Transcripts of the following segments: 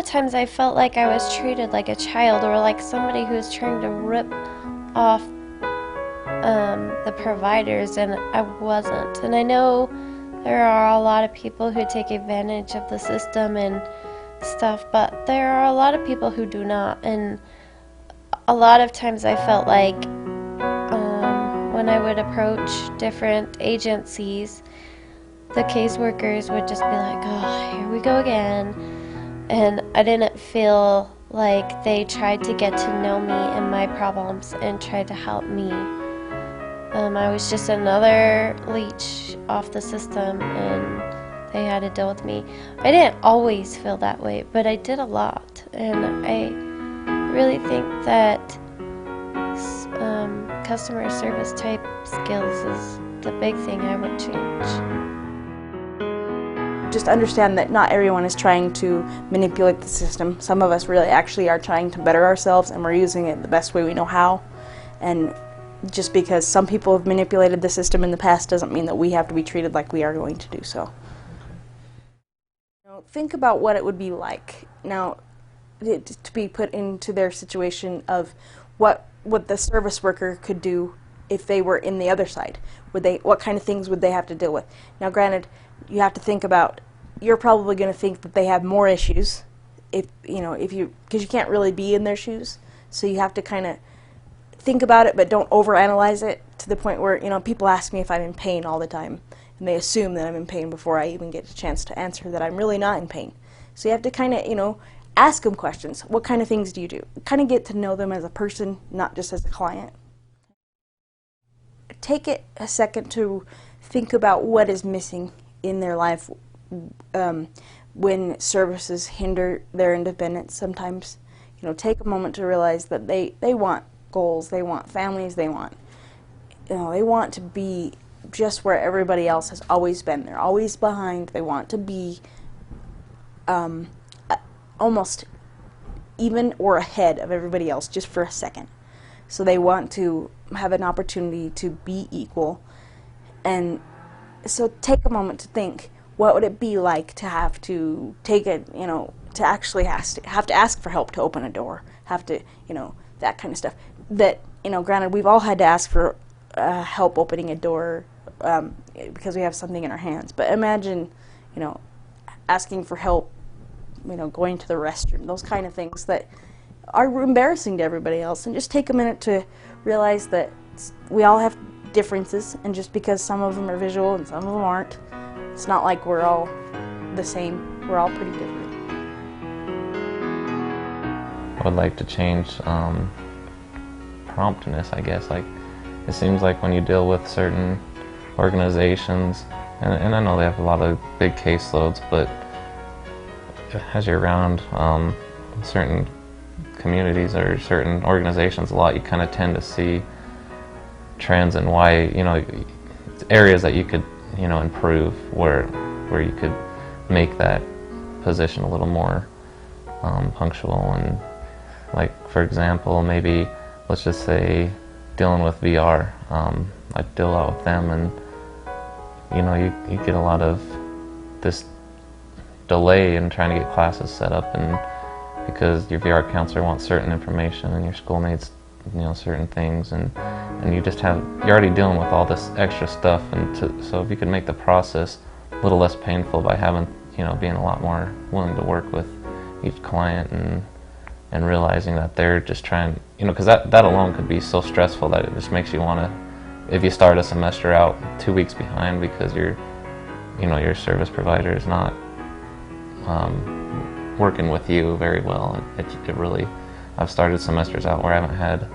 of times I felt like I was treated like a child, or like somebody who was trying to rip off the providers, and I wasn't. And I know there are a lot of people who take advantage of the system and stuff, but there are a lot of people who do not. And a lot of times I felt like when I would approach different agencies, the caseworkers would just be like, oh, here we go again. And I didn't feel like they tried to get to know me and my problems and tried to help me. I was just another leech off the system, and they had to deal with me. I didn't always feel that way, but I did a lot. And I really think that customer service type skills is the big thing I would change. Just understand that not everyone is trying to manipulate the system. Some of us really actually are trying to better ourselves, and we're using it the best way we know how. And just because some people have manipulated the system in the past doesn't mean that we have to be treated like we are going to do so. Think about what it would be like now to be put into their situation of what the service worker could do if they were in the other side. What kind of things would they have to deal with? Now, granted, you have to think about, you're probably going to think that they have more issues because you can't really be in their shoes. So you have to kind of think about it, but don't overanalyze it to the point where, people ask me if I'm in pain all the time, and they assume that I'm in pain before I even get a chance to answer that I'm really not in pain. So you have to kind of, ask them questions. What kind of things do you do? Kind of get to know them as a person, not just as a client. Take it a second to think about what is missing in their life when services hinder their independence sometimes. Take a moment to realize that they want goals, they want families, they want to be just where everybody else has always been. They're always behind. They want to be almost even or ahead of everybody else just for a second. So they want to have an opportunity to be equal. And so take a moment to think, what would it be like to have to take it, to actually have to ask for help to open a door, have to, that kind of stuff. That, granted, we've all had to ask for help opening a door because we have something in our hands. But imagine, asking for help, going to the restroom, those kind of things that are embarrassing to everybody else. And just take a minute to realize that we all have differences, and just because some of them are visual and some of them aren't, it's not like we're all the same. We're all pretty different. I would like to change promptness, I guess. Like, it seems like when you deal with certain organizations, and I know they have a lot of big caseloads, but as you're around certain communities or certain organizations a lot, you kind of tend to see trends and why, areas that you could, improve, where you could make that position a little more punctual. And like, for example, maybe let's just say dealing with VR. I deal a lot with them, and you get a lot of this delay in trying to get classes set up, and because your VR counselor wants certain information and your school needs certain things, and you're already dealing with all this extra stuff, and so if you could make the process a little less painful by having being a lot more willing to work with each client and realizing that they're just trying, because that alone could be so stressful that it just makes you want to, if you start a semester out 2 weeks behind because your service provider is not working with you very well. It really, I've started semesters out where I haven't had,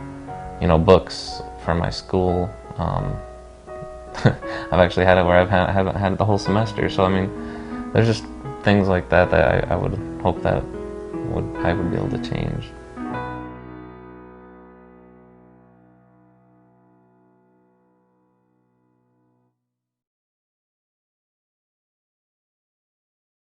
books for my school. I've actually had it where haven't had it the whole semester. So I mean, there's just things like that I would hope that I would be able to change.